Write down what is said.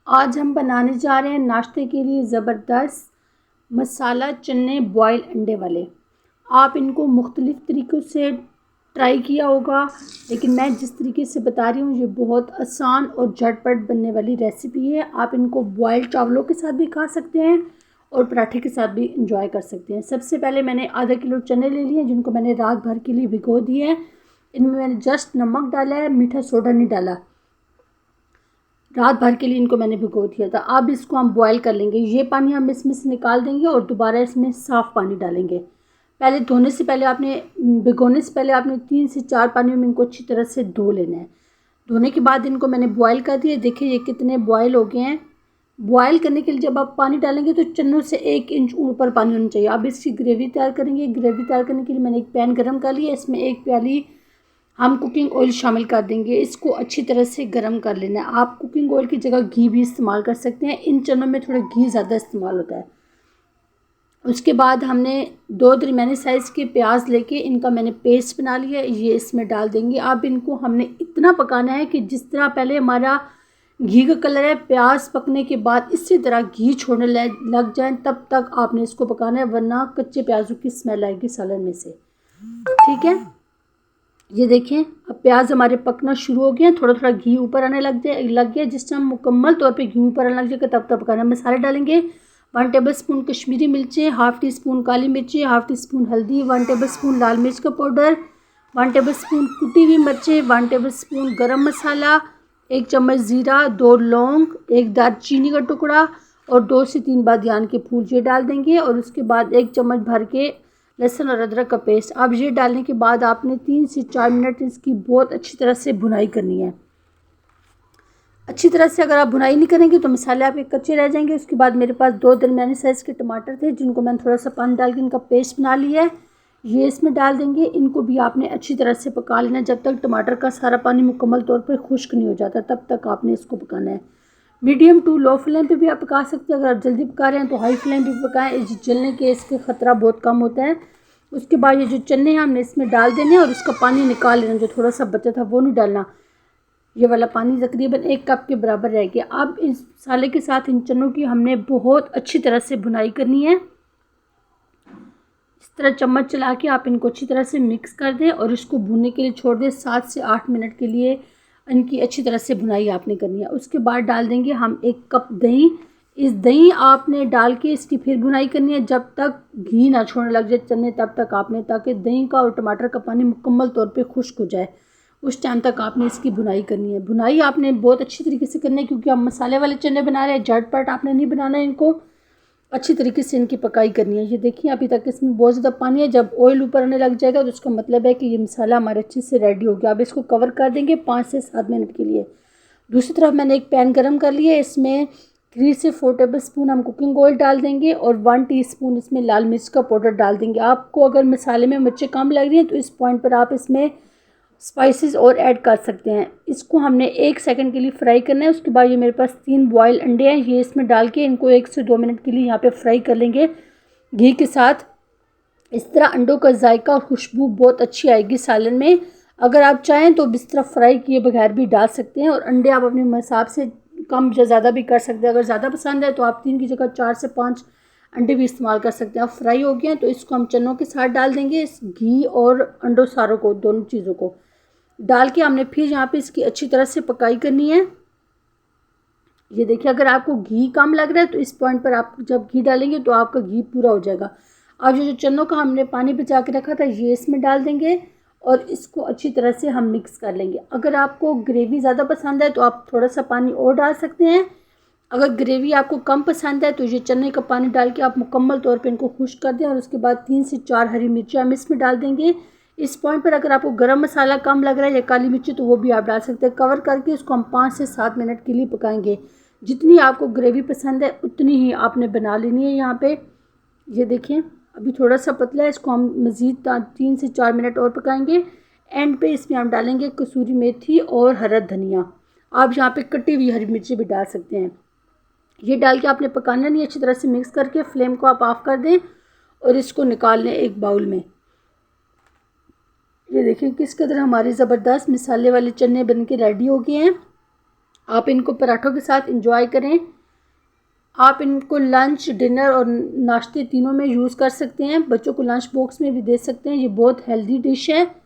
आज हम बनाने जा रहे हैं नाश्ते के लिए ज़बरदस्त मसाला चने बॉयल अंडे वाले। आप इनको मुख्तलिफ़ तरीक़ों से ट्राई किया होगा, लेकिन मैं जिस तरीके से बता रही हूँ ये बहुत आसान और झटपट बनने वाली रेसिपी है। आप इनको बॉयल चावलों के साथ भी खा सकते हैं और पराठे के साथ भी इंजॉय कर सकते हैं। सबसे पहले मैंने आधा किलो चने ले लिए, जिनको मैंने रात भर के लिए भिगो दिए हैं। इनमें मैंने जस्ट नमक डाला है, मीठा सोडा नहीं डाला। रात भर के लिए इनको मैंने भिगो दिया था। अब इसको हम बॉयल कर लेंगे। ये पानी हम इसमें से निकाल देंगे और दोबारा इसमें साफ़ पानी डालेंगे। पहले धोने से पहले भिगोने से पहले आपने 3 से 4 पानियों में इनको अच्छी तरह से धो लेना है। धोने के बाद इनको मैंने बॉयल कर दिया। देखिए ये कितने बॉयल हो गए हैं। बॉयल करने के लिए जब आप पानी डालेंगे तो चन्नों से 1 इंच ऊपर पानी होना चाहिए। अब इसकी ग्रेवी तैयार करेंगे। ग्रेवी तैयार करने के लिए मैंने एक पैन गर्म कर लिया। इसमें 1 प्याली हम कुकिंग ऑयल शामिल कर देंगे। इसको अच्छी तरह से गर्म कर लेना है। आप कुकिंग ऑयल की जगह घी भी इस्तेमाल कर सकते हैं। इन चनों में थोड़ा घी ज़्यादा इस्तेमाल होता है। उसके बाद हमने 2 दरमियाने साइज़ के प्याज लेके इनका मैंने पेस्ट बना लिया, ये इसमें डाल देंगे। अब इनको हमने इतना पकाना है कि जिस तरह पहले हमारा घी का कलर है, प्याज पकने के बाद इसी तरह घी छोड़ने लग जाए तब तक आपने इसको पकाना है, वरना कच्चे प्याजों की स्मेल आएगी सालन में से। ठीक है, ये देखें अब प्याज हमारे पकना शुरू हो गए हैं। थोड़ा थोड़ा घी ऊपर आने लग गया। जिस टाइम मुकम्मल तौर पे घी ऊपर आने लग जाएगा तब तक पकाना। मसाले डालेंगे 1 टेबलस्पून कश्मीरी मिर्चें, 1/2 टीस्पून काली मिर्ची, 1/2 टीस्पून हल्दी, 1 टेबलस्पून लाल मिर्च का पाउडर, 1 टेबलस्पून कुटी हुई मिर्चें, 1 टेबलस्पून गरम मसाला, 1 चम्मच ज़ीरा, 2 लौंग, 1 दालचीनी का टुकड़ा और 2 से 3 बादियान के फूल ये डाल देंगे। और उसके बाद 1 चम्मच भर के लहसुन और अदरक का पेस्ट। अब ये डालने के बाद आपने 3 से 4 मिनट इसकी बहुत अच्छी तरह से भुनाई करनी है। अच्छी तरह से अगर आप भुनाई नहीं करेंगे तो मसाले आपके कच्चे रह जाएंगे। उसके बाद मेरे पास 2 दरमियाने साइज़ के टमाटर थे, जिनको मैंने थोड़ा सा पानी डाल के इनका पेस्ट बना लिया है। ये इसमें डाल देंगे। इनको भी आपने अच्छी तरह से पका लेना है। जब तक टमाटर का सारा पानी मुकम्मल तौर पर खुश्क नहीं हो जाता तब तक आपने इसको पकाना है। मीडियम टू लो फ्लेम पे भी आप पका सकते हैं। अगर आप जल्दी पका रहे हैं तो हाई फ्लेम पे पकाएं, जलने के इसके ख़तरा बहुत कम होता है। उसके बाद ये जो चने हैं हमने इसमें डाल देने और इसका पानी निकाल लेना। जो थोड़ा सा बचा था वो नहीं डालना। ये वाला पानी तकरीबन 1 कप के बराबर रह गया। अब इस मसाले के साथ इन चनों की हमने बहुत अच्छी तरह से भुनाई करनी है। इस तरह चम्मच चला के आप इनको अच्छी तरह से मिक्स कर दें और इसको भूनने के लिए छोड़ दें। 7 से 8 मिनट के लिए इनकी अच्छी तरह से भुनाई आपने करनी है। उसके बाद डाल देंगे हम 1 कप दही। इस दही आपने डाल के इसकी फिर भुनाई करनी है जब तक घी ना छोड़ने लग जाए चने तब तक आपने, ताकि दही का और टमाटर का पानी मुकम्मल तौर पे खुश्क हो जाए, उस टाइम तक आपने इसकी भुनाई करनी है। भुनाई आपने बहुत अच्छी तरीके से करनी है क्योंकि हम मसाले वाले चने बना रहे हैं। झटपट आपने नहीं बनाना है, इनको अच्छी तरीके से इनकी पकाई करनी है। ये देखिए अभी तक इसमें बहुत ज़्यादा पानी है। जब ऑयल ऊपर आने लग जाएगा तो उसका मतलब है कि ये मसाला हमारे अच्छे से रेडी हो गया। अब इसको कवर कर देंगे 5 से 7 मिनट के लिए। दूसरी तरफ मैंने एक पैन गरम कर लिया है। इसमें 3 से 4 टेबलस्पून हम कुकिंग ऑयल डाल देंगे और 1 टीस्पून इसमें लाल मिर्च का पाउडर डाल देंगे। आपको अगर मसाले में मिर्चें कम लग रही हैं तो इस पॉइंट पर आप इसमें स्पाइसेस और ऐड कर सकते हैं। इसको हमने 1 सेकंड के लिए फ्राई करना है। उसके बाद ये मेरे पास 3 बॉयल अंडे हैं, ये इसमें डाल के इनको 1 से 2 मिनट के लिए यहाँ पे फ्राई कर लेंगे घी के साथ। इस तरह अंडों का जायका और खुशबू बहुत अच्छी आएगी सालन में। अगर आप चाहें तो इस तरह फ्राई किए बगैर भी डाल सकते हैं और अंडे आप अपने हिसाब से कम या ज़्यादा भी कर सकते हैं। अगर ज़्यादा पसंद है तो आप 3 की जगह 4 से 5 अंडे भी इस्तेमाल कर सकते हैं। अब फ्राई हो गए हैं तो इसको हम चनों के साथ डाल देंगे। इस घी और अंडों सारों को, दोनों चीज़ों को डाल के हमने फिर यहाँ पे इसकी अच्छी तरह से पकाई करनी है। ये देखिए अगर आपको घी कम लग रहा है तो इस पॉइंट पर आप जब घी डालेंगे तो आपका घी पूरा हो जाएगा। अब जो चनों का हमने पानी बचा के रखा था ये इसमें डाल देंगे और इसको अच्छी तरह से हम मिक्स कर लेंगे। अगर आपको ग्रेवी ज़्यादा पसंद है तो आप थोड़ा सा पानी और डाल सकते हैं। अगर ग्रेवी आपको कम पसंद है तो ये चने का पानी डाल के आप मुकम्मल तौर पे इनको खुश्क कर दें और उसके बाद 3 से 4 हरी मिर्ची हम इसमें डाल देंगे। इस पॉइंट पर अगर आपको गरम मसाला कम लग रहा है या काली मिर्ची तो वो भी आप डाल सकते हैं। कवर करके इसको हम 5 से 7 मिनट के लिए पकाएंगे। जितनी आपको ग्रेवी पसंद है उतनी ही आपने बना लेनी है। यहाँ पे ये देखें अभी थोड़ा सा पतला है, इसको हम मज़ीद 3 से 4 मिनट और पकाएंगे। एंड पे इसमें हम डालेंगे कसूरी मेथी और हरा धनिया। आप यहाँ पे कटी हुई हरी मिर्ची भी डाल सकते हैं। ये डाल के आपने पकाना नहीं, अच्छी तरह से मिक्स करके फ्लेम को आप ऑफ कर दें और इसको निकाल लें एक बाउल में। ये देखिए किस कदर हमारे ज़बरदस्त मसाले वाले चने बन के रेडी हो गए हैं। आप इनको पराठों के साथ इंजॉय करें। आप इनको लंच, डिनर और नाश्ते तीनों में यूज़ कर सकते हैं। बच्चों को लंच बॉक्स में भी दे सकते हैं। ये बहुत हेल्दी डिश है।